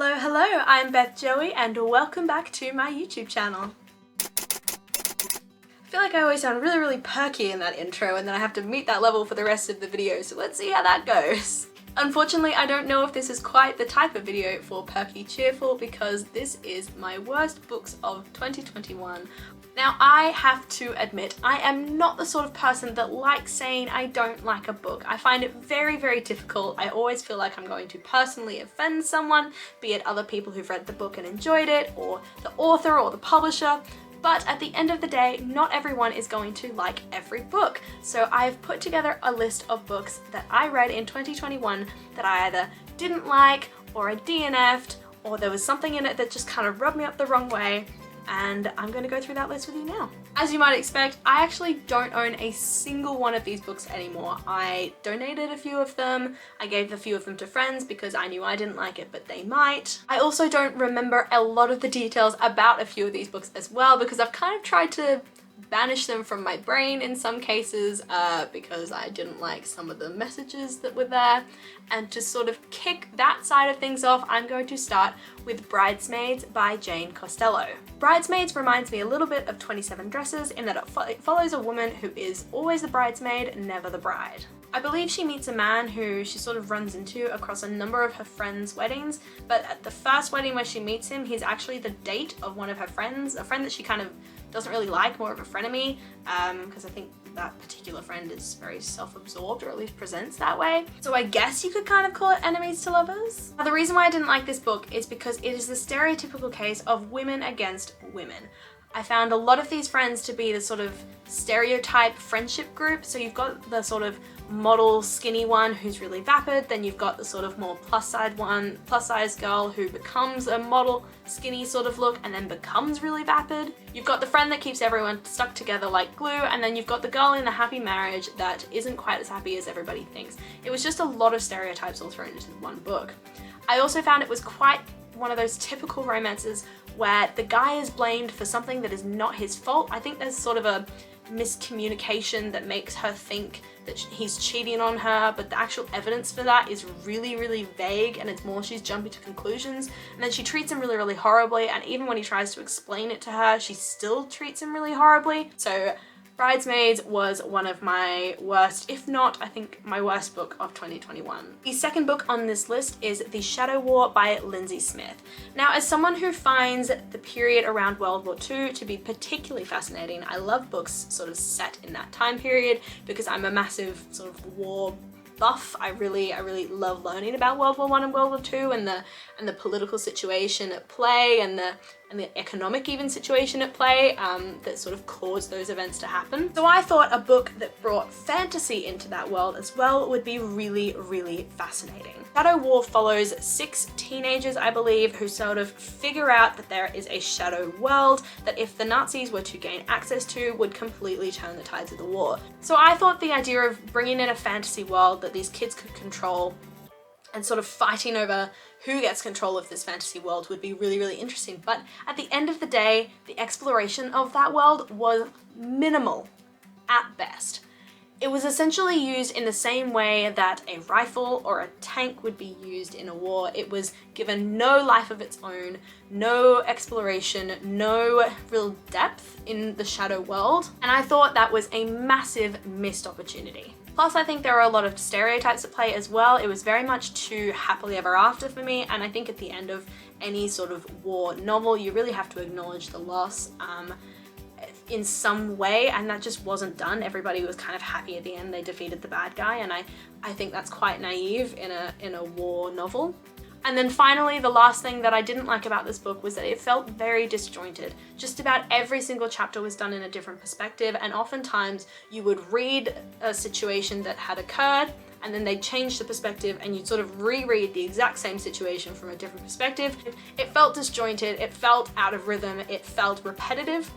Hello, hello, I'm Beth Joey and welcome back to my YouTube channel. I feel like I always sound really perky in that intro and then I have to meet that level for the rest of the video, so let's see how that goes. Unfortunately, I don't know if this is quite the type of video for perky cheerful because this is my worst books of 2021. Now, I have to admit, I am not the sort of person that likes saying I don't like a book. I find it very difficult. I always feel like I'm going to personally offend someone, be it other people who've read the book and enjoyed it, or the author or the publisher. But at the end of the day, not everyone is going to like every book. So I've put together a list of books that I read in 2021 that I either didn't like, or I DNF'd, or there was something in it that just kind of rubbed me up the wrong way. And I'm going to go through that list with you now. As you might expect, I actually don't own a single one of these books anymore. I donated a few of them, I gave a few of them to friends because I knew I didn't like it but they might. I also don't remember a lot of the details about a few of these books as well because I've kind of tried to banish them from my brain in some cases because I didn't like some of the messages that were there. And to sort of kick that side of things off, I'm going to start with Bridesmaids by Jane Costello. Bridesmaids reminds me a little bit of 27 Dresses in that it follows a woman who is always the bridesmaid, never the bride. I believe she meets a man who she sort of runs into across a number of her friends' weddings, but at the first wedding where she meets him, he's actually the date of one of her friends, a friend that she kind of doesn't really like, more of a frenemy, because I think that particular friend is very self-absorbed, or at least presents that way. So I guess you could kind of call it enemies to lovers. Now, the reason why I didn't like this book is because it is the stereotypical case of women against women. I found a lot of these friends to be the sort of stereotype friendship group. So you've got the sort of model skinny one who's really vapid, then you've got the sort of more plus size girl who becomes a model skinny sort of look and then becomes really vapid. You've got the friend that keeps everyone stuck together like glue, and then you've got the girl in the happy marriage that isn't quite as happy as everybody thinks. It was just a lot of stereotypes all thrown into one book. I also found it was quite one of those typical romances where the guy is blamed for something that is not his fault. I think there's sort of a miscommunication that makes her think that he's cheating on her, but the actual evidence for that is really vague, and it's more she's jumping to conclusions. And then she treats him really horribly, and even when he tries to explain it to her, she still treats him really horribly. So Bridesmaids was one of my worst, if not, I think, my worst book of 2021. The second book on this list is The Shadow War by Lindsay Smith. Now, as someone who finds the period around World War II to be particularly fascinating, I love books sort of set in that time period because I'm a massive sort of war buff. I really love learning about World War I and World War II and the political situation at play and the economic even situation at play that sort of caused those events to happen. So I thought a book that brought fantasy into that world as well would be really fascinating. Shadow War follows 6 teenagers, I believe, who sort of figure out that there is a shadow world that if the Nazis were to gain access to would completely turn the tides of the war. So I thought the idea of bringing in a fantasy world that these kids could control and sort of fighting over who gets control of this fantasy world would be really interesting. But at the end of the day, the exploration of that world was minimal at best. It was essentially used in the same way that a rifle or a tank would be used in a war. It was given no life of its own, no exploration, no real depth in the shadow world, and I thought that was a massive missed opportunity. Plus, I think there are a lot of stereotypes at play as well. It was very much too happily ever after for me, and I think at the end of any sort of war novel, you really have to acknowledge the loss in some way, and that just wasn't done. Everybody was kind of happy at the end they defeated the bad guy, and I think that's quite naive in a war novel. And then finally, the last thing that I didn't like about this book was that it felt very disjointed. Just about every single chapter was done in a different perspective, and oftentimes you would read a situation that had occurred and then they'd change the perspective and you'd sort of reread the exact same situation from a different perspective. It felt disjointed, it felt out of rhythm, it felt repetitive,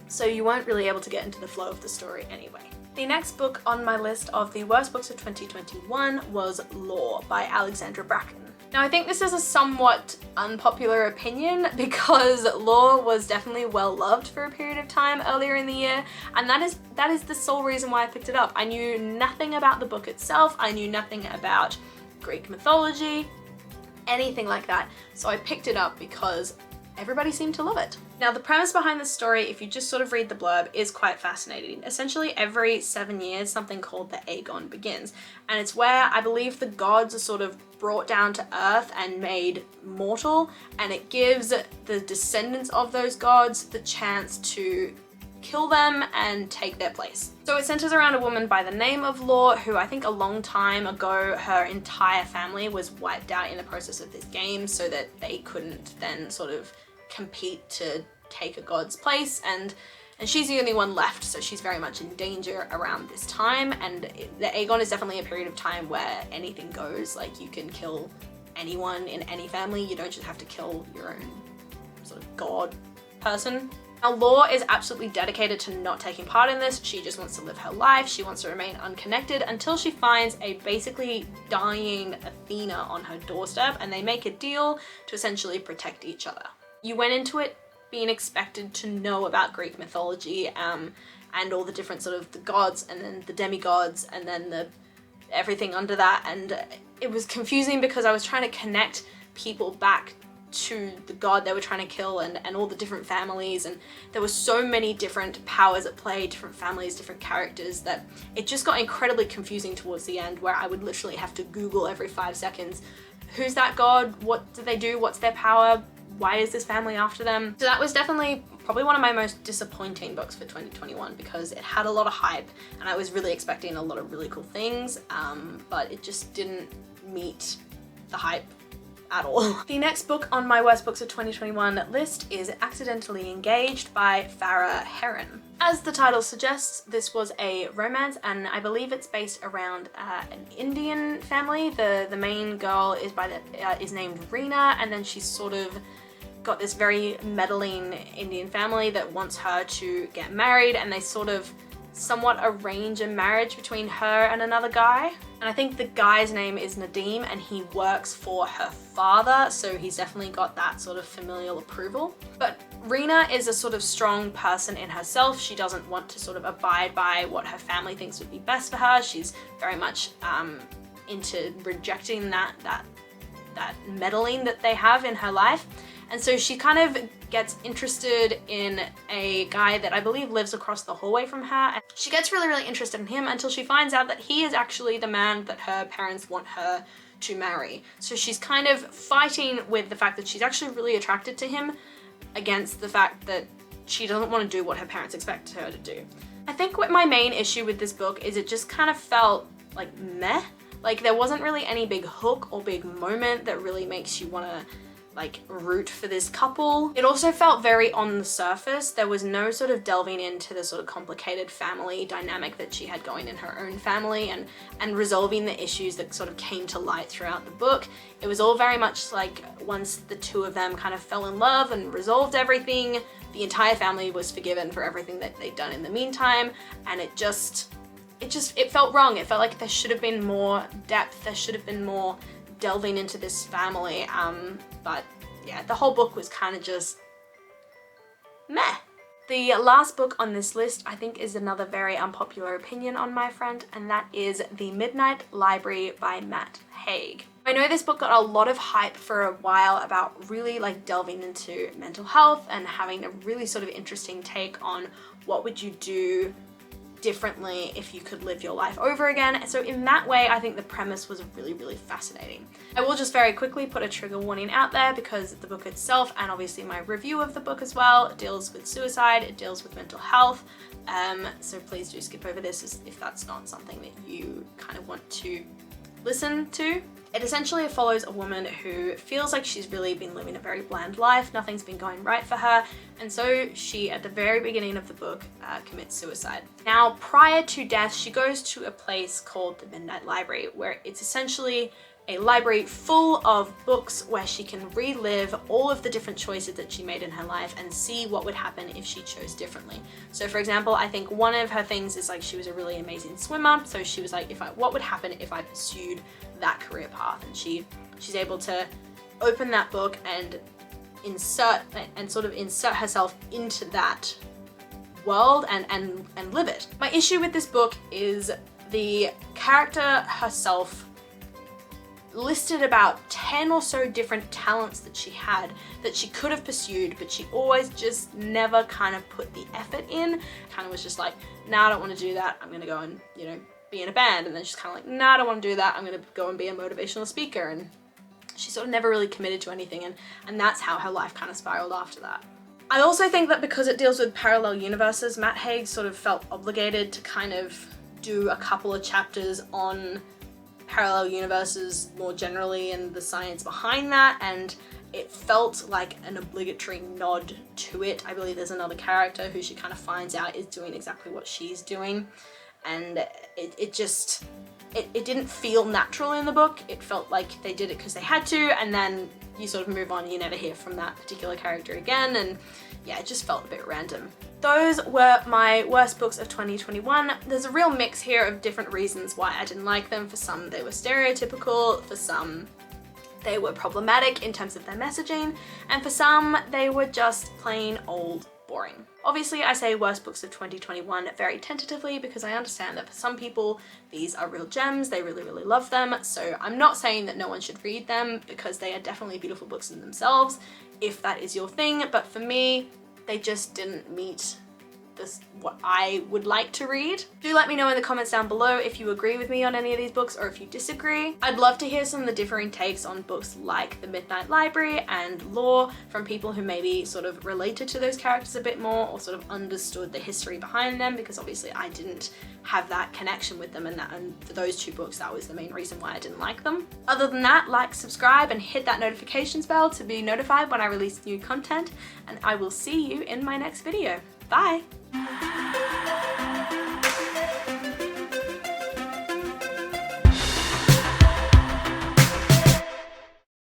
so you weren't really able to get into the flow of the story anyway. The next book on my list of the worst books of 2021 was Law by Alexandra Bracken. Now, I think this is a somewhat unpopular opinion because Law was definitely well loved for a period of time earlier in the year, and that is the sole reason why I picked it up. I knew nothing about the book itself, I knew nothing about Greek mythology, anything like that. So I picked it up because everybody seemed to love it. Now, the premise behind the story, if you just sort of read the blurb, is quite fascinating. Essentially, every 7 years, something called the Aegon begins. And it's where I believe the gods are sort of brought down to earth and made mortal. And it gives the descendants of those gods the chance to kill them and take their place. So it centers around a woman by the name of Law, who I think a long time ago, her entire family was wiped out in the process of this game so that they couldn't then sort of compete to take a god's place, and she's the only one left, so she's very much in danger around this time. And the Aegon is definitely a period of time where anything goes. Like, you can kill anyone in any family, you don't just have to kill your own sort of god person. Now, Law is absolutely dedicated to not taking part in this. She just wants to live her life. She wants to remain unconnected until she finds a basically dying Athena on her doorstep, and they make a deal to essentially protect each other. You went into it being expected to know about Greek mythology and all the different sort of the gods and then the demigods and then the everything under that, and it was confusing because I was trying to connect people back to the god they were trying to kill and all the different families, and there were so many different powers at play, different families, different characters, that it just got incredibly confusing towards the end, where I would literally have to Google every 5 seconds, who's that god, what do they do, what's their power, why is this family after them? So that was definitely probably one of my most disappointing books for 2021 because it had a lot of hype and I was really expecting a lot of really cool things, but it just didn't meet the hype at all. The next book on my worst books of 2021 list is Accidentally Engaged by Farah Heron. As the title suggests, this was a romance, and I believe it's based around an Indian family. The main girl is named Reena, and then she's sort of got this very meddling Indian family that wants her to get married, and they sort of somewhat arrange a marriage between her and another guy. And I think the guy's name is Nadeem, and he works for her father, so he's definitely got that sort of familial approval. But Reena is a sort of strong person in herself. She doesn't want to sort of abide by what her family thinks would be best for her. She's very much into rejecting that meddling that they have in her life. And so she kind of gets interested in a guy that I believe lives across the hallway from her. And she gets really, really interested in him until she finds out that he is actually the man that her parents want her to marry. So she's kind of fighting with the fact that she's actually really attracted to him against the fact that she doesn't want to do what her parents expect her to do. I think what my main issue with this book is it just kind of felt like meh. Like, there wasn't really any big hook or big moment that really makes you want to like root for this couple. It also felt very on the surface. There was no sort of delving into the sort of complicated family dynamic that she had going in her own family and resolving the issues that sort of came to light throughout the book. It was all very much like once the two of them kind of fell in love and resolved everything, the entire family was forgiven for everything that they'd done in the meantime, and it felt wrong. It felt like there should have been more depth, there should have been more delving into this family, but yeah, the whole book was kind of just meh. The last book on this list I think is another very unpopular opinion on my front, and that is The Midnight Library by Matt Haig. I know this book got a lot of hype for a while about really like delving into mental health and having a really sort of interesting take on what would you do differently if you could live your life over again. So in that way, I think the premise was really, really fascinating. I will just very quickly put a trigger warning out there because the book itself, and obviously my review of the book as well, deals with suicide, it deals with mental health. So please do skip over this if that's not something that you kind of want to listen to. It essentially follows a woman who feels like she's really been living a very bland life, nothing's been going right for her, and so she, at the very beginning of the book, commits suicide. Now, prior to death, she goes to a place called the Midnight Library, where it's essentially a library full of books where she can relive all of the different choices that she made in her life and see what would happen if she chose differently. So for example, I think one of her things is like she was a really amazing swimmer, so she was like, what would happen if I pursued that career path? And she's able to open that book and insert herself into that world and live it. My issue with this book is the character herself listed about 10 or so different talents that she had that she could have pursued, but she always just never kind of put the effort in. Kind of was just like, nah, I don't want to do that. I'm gonna go and, you know, be in a band. And then she's kind of like, nah, I don't want to do that. I'm gonna go and be a motivational speaker. And she sort of never really committed to anything, and that's how her life kind of spiraled after that. I also think that because it deals with parallel universes, Matt Haig sort of felt obligated to kind of do a couple of chapters on parallel universes more generally and the science behind that, and it felt like an obligatory nod to it. I believe there's another character who she kind of finds out is doing exactly what she's doing, and it didn't feel natural in the book. It felt like they did it because they had to, and then you sort of move on, you never hear from that particular character again, and yeah, it just felt a bit random. Those were my worst books of 2021. There's a real mix here of different reasons why I didn't like them. For some, they were stereotypical, for some, they were problematic in terms of their messaging, and for some, they were just plain old boring. Obviously, I say worst books of 2021 very tentatively because I understand that for some people, these are real gems, they really, really love them. So I'm not saying that no one should read them because they are definitely beautiful books in themselves, if that is your thing. But for me, they just didn't meet what I would like to read. Do let me know in the comments down below if you agree with me on any of these books or if you disagree. I'd love to hear some of the differing takes on books like The Midnight Library and Lore from people who maybe sort of related to those characters a bit more or sort of understood the history behind them, because obviously I didn't have that connection with them, and for those two books, that was the main reason why I didn't like them. Other than that, like, subscribe, and hit that notifications bell to be notified when I release new content, and I will see you in my next video. Bye!